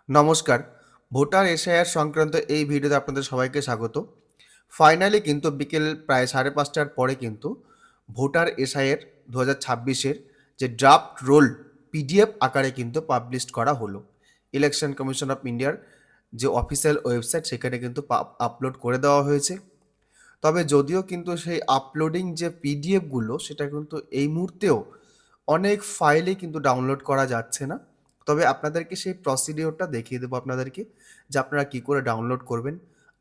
নমস্কার। Voter SIR সংক্রান্ত এই ভিডিওতে আপনাদের সবাইকে স্বাগত। ফাইনালি কিন্তু বিকেল প্রায় ৫:৩০টার পরে কিন্তু ভোটার এসআইআর ২০২৬ এর যে ড্রাফট রোল পিডিএফ আকারে কিন্তু পাবলিশড করা হলো। ইলেকশন কমিশন অফ ইন্ডিয়ার যে অফিসিয়াল ওয়েবসাইট সেখানে কিন্তু আপলোড করে দেওয়া হয়েছে। তবে যদিও কিন্তু সেই আপলোডিং যে পিডিএফগুলো সেটা কিন্তু এই মুহূর্তেও অনেক ফাইলে কিন্তু ডাউনলোড করা যাচ্ছে না। তবে আপনাদেরকে সেই প্রসিডিওরটা দেখিয়ে দেবো আপনাদেরকে যে আপনারা কী করে ডাউনলোড করবেন।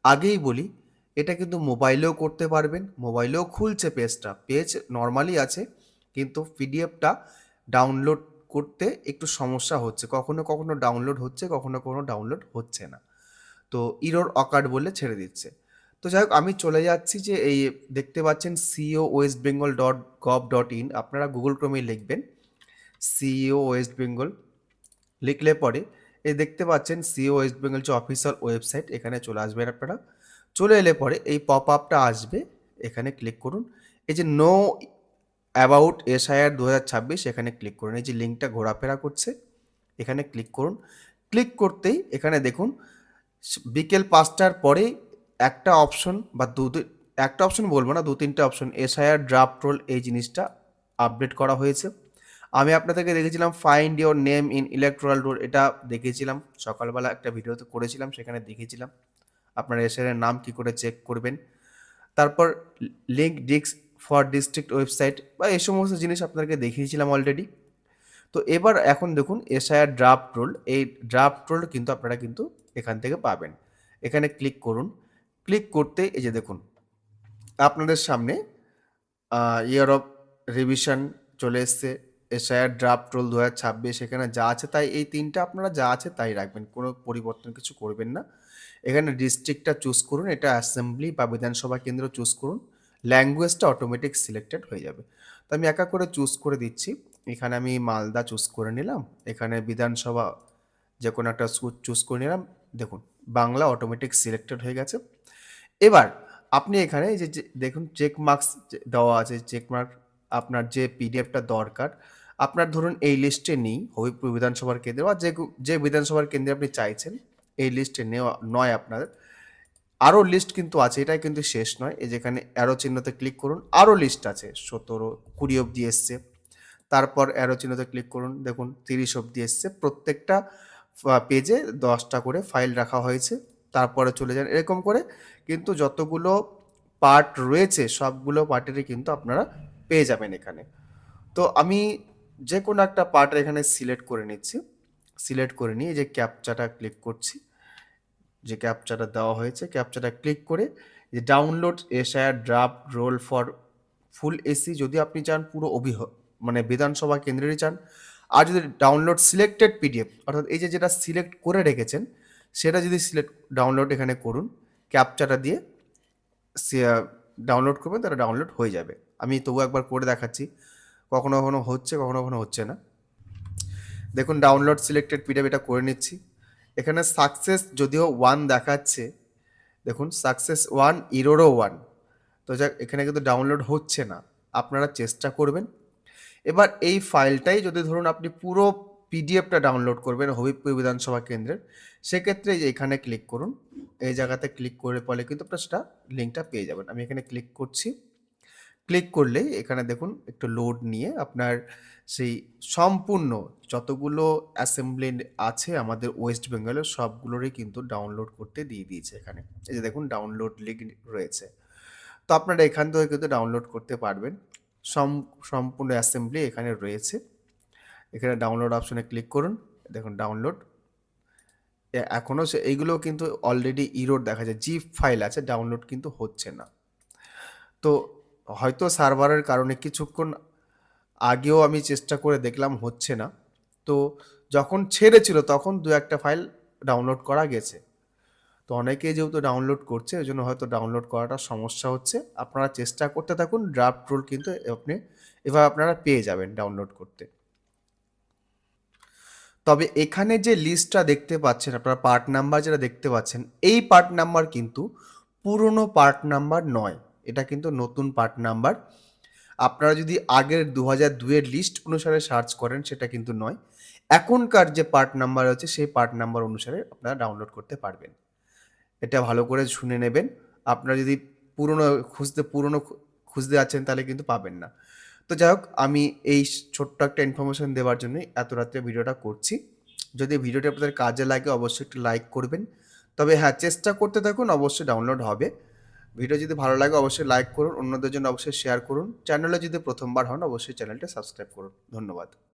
আগেই বলি, এটা কিন্তু মোবাইলেও করতে পারবেন। মোবাইলেও খুলছে পেজটা। পেজ নরমালি আছে, কিন্তু পিডিএফটা ডাউনলোড করতে একটু সমস্যা হচ্ছে। কখনো, কখনো ডাউনলোড হচ্ছে, কখনো, কখনো ডাউনলোড হচ্ছে না। তো ইরর অকার্ড বলে ছেড়ে দিচ্ছে। তো যাই হোক, আমি চলে যাচ্ছি যে এই দেখতে পাচ্ছেন co.westbengal.gov.in, আপনারা গুগল ক্রোমে লিখবেন সিইও ওয়েস্ট বেঙ্গল। লিখলে পরে এই দেখতে পাচ্ছেন সিইও ওয়েস্ট বেঙ্গল যে অফিসিয়াল ওয়েবসাইট, এখানে চলে আসবেন আপনারা। চলে এলে পরে এই পপ আপটা আসবে, এখানে ক্লিক করুন। এই যে নো অ্যাবাউট এসআইআর ২০২৬ এখানে ক্লিক করুন। এই যে লিঙ্কটা ঘোরাফেরা করছে, এখানে ক্লিক করুন। ক্লিক করতেই এখানে দেখুন বিকেল ৫টার পরেই একটা অপশন বা একটা অপশন বলবো না, ২-৩টে অপশন এসআইআর ড্রাফট রোল এই জিনিসটা আপডেট করা হয়েছে। আমি আপনাদেরকে দেখেছিলাম find your name in electoral role, এটা দেখিয়েছিলাম সকালবেলা একটা ভিডিওতে করেছিলাম, সেখানে দেখিয়েছিলাম আপনার এসআইআর নাম কি করে চেক করবেন। তারপর link disk for district website বা এই সমস্ত জিনিস আপনাদেরকে দেখিয়েছিলাম অলরেডি। তো এবার এখন দেখুন এসআইআর ড্রাফট রোল, এই ড্রাফট রোল কিন্তু আপনারা কিন্তু এখান থেকে পাবেন। এখানে ক্লিক করুন। ক্লিক করতে এই যে দেখুন আপনাদের সামনে ইয়ার অফ রিভিশন চলে এসছে। এসআইআর ড্রাফট রোল ২০২৬ এখানে যা আছে তাই, এই ৩টা আপনারা যা আছে তাই রাখবেন। কোনো পরিবর্তন কিছু করবেন না। এখানে ডিস্ট্রিক্টটা চুজ করুন, এটা অ্যাসেম্বলি বা বিধানসভা কেন্দ্র চুজ করুন। ল্যাঙ্গুয়েজটা অটোমেটিক সিলেক্টেড হয়ে যাবে। তো আমি এক এক করে চুজ করে দিচ্ছি। এখানে আমি মালদা চুজ করে নিলাম। এখানে বিধানসভা যে কোনো একটা চুজ করে নিলাম। দেখুন বাংলা অটোমেটিক সিলেক্টেড হয়ে গেছে। এবার আপনি এখানে এই যে দেখুন চেক মার্কস দেওয়া আছে, চেক মার্ক আপনার যে পিডিএফটা দরকার, আপনার ধরুন এই লিস্টে নেই হবিবপুর বিধানসভার কেন্দ্র বা যে বিধানসভার কেন্দ্রে আপনি চাইছেন এই লিস্টে নেওয়া নয় আপনার, আরও লিস্ট কিন্তু আছে, এটাই কিন্তু শেষ নয়। এই যেখানে অ্যারো চিহ্নতে ক্লিক করুন, আরও লিস্ট আছে ১৭, ২০ অবধি এসছে। তারপর অ্যারো চিহ্নতে ক্লিক করুন, দেখুন ৩০ অবধি এসছে। প্রত্যেকটা পেজে ১০টা করে ফাইল রাখা হয়েছে। তারপরে চলে যান, এরকম করে কিন্তু যতগুলো পার্ট রয়েছে সবগুলো পার্টেরই কিন্তু আপনারা পেয়ে যাবেন এখানে। তো আমি যে কোনো একটা পার্ট এখানে সিলেক্ট করে নিচ্ছি। সিলেক্ট করে নিয়ে এই যে ক্যাপচাটা ক্লিক করছি, যে ক্যাপচাটা দেওয়া হয়েছে ক্যাপচাটা ক্লিক করে যে download SIR draft roll for full AC যদি আপনি চান পুরো মানে বিধানসভা কেন্দ্রেরই চান, আর যদি ডাউনলোড সিলেক্টেড পিডিএফ অর্থাৎ এই যে যেটা সিলেক্ট করে রেখেছেন সেটা যদি ডাউনলোড এখানে করুন, ক্যাপচাটা দিয়ে ডাউনলোড করবেন, তাহলে ডাউনলোড হয়ে যাবে। আমি তবু একবার করে দেখাচ্ছি, কখনো কখনো হচ্ছে, কখনো কখনো হচ্ছে না। দেখুন ডাউনলোড সিলেক্টেড পিডিএফ এটা করে নিচ্ছি। এখানে সাকসেস যদিও 1 দেখাচ্ছে, দেখুন সাকসেস 1, ইরোরও 1। তো যাক, এখানে কিন্তু ডাউনলোড হচ্ছে না, আপনারা চেষ্টা করবেন। এবার এই ফাইলটাই যদি ধরুন আপনি পুরো পিডিএফটা ডাউনলোড করবেন হবিবপুর বিধানসভা কেন্দ্রের, সেক্ষেত্রে এই যে এখানে ক্লিক করুন। এই জায়গাতে ক্লিক করে পরে কিন্তু আপনার সেটা লিঙ্কটা পেয়ে যাবেন। আমি এখানে ক্লিক করছি। ক্লিক করলেই এখানে দেখুন একটু লোড নিয়ে আপনার সেই সম্পূর্ণ যতগুলো অ্যাসেম্বলি আছে আমাদের ওয়েস্ট বেঙ্গলের সবগুলোরই কিন্তু ডাউনলোড করতে দিয়ে দিয়েছে এখানে। এই যে দেখুন ডাউনলোড লিঙ্ক রয়েছে। তো আপনারা এখান থেকে কিন্তু ডাউনলোড করতে পারবেন। সম্পূর্ণ অ্যাসেম্বলি এখানে রয়েছে। এখানে ডাউনলোড অপশনে ক্লিক করুন। দেখুন ডাউনলোড এখনও এইগুলো কিন্তু অলরেডি ইরোর দেখা যায়, জিপ ফাইল আছে, ডাউনলোড কিন্তু হচ্ছে না। তো হয়তো সার্ভারের কারণে কিছুক্ষণ আগেও আমি চেষ্টা করে দেখলাম হচ্ছে না। তো যখন ছেড়েছিল তখন ২-১টা ফাইল ডাউনলোড করা গেছে। তো অনেকেই যেহেতু ডাউনলোড করছে ওই জন্য হয়তো ডাউনলোড করাটা সমস্যা হচ্ছে। আপনারা চেষ্টা করতে থাকুন, ড্রাফট রোল কিন্তু আপনি এভাবে আপনারা পেয়ে যাবেন ডাউনলোড করতে। তবে এখানে যে লিস্টটা দেখতে পাচ্ছেন আপনারা, পার্ট নাম্বার যেটা দেখতে পাচ্ছেন, এই পার্ট নাম্বার কিন্তু পুরনো পার্ট নাম্বার নয়, এটা কিন্তু নতুন পার্ট নাম্বার। আপনারা যদি আগের ২০০২ এর লিস্ট অনুসারে সার্চ করেন সেটা কিন্তু নয়। এখনকার যে পার্ট নাম্বার আছে সেই পার্ট নাম্বার অনুসারে আপনারা ডাউনলোড করতে পারবেন। এটা ভালো করে শুনে নেবেন। আপনারা যদি পুরনো খুঁজতে যাচ্ছেন তাহলে কিন্তু পাবেন না। তো যাই হোক আমি এই ছোট্ট একটা ইনফরমেশন দেওয়ার জন্যই এত রাত্রে ভিডিওটা করছি। যদি ভিডিওটি আপনাদের কাজে লাগে অবশ্যই একটু লাইক করবেন। তবে হ্যাঁ, চেষ্টা করতে থাকুন অবশ্যই ডাউনলোড হবে। ভিডিও যদি ভালো লাগে অবশ্যই লাইক করুন, অন্যদের জন্য অবশ্যই শেয়ার করুন। চ্যানেলে যদি প্রথমবার হন অবশ্যই চ্যানেলটা সাবস্ক্রাইব করুন। ধন্যবাদ।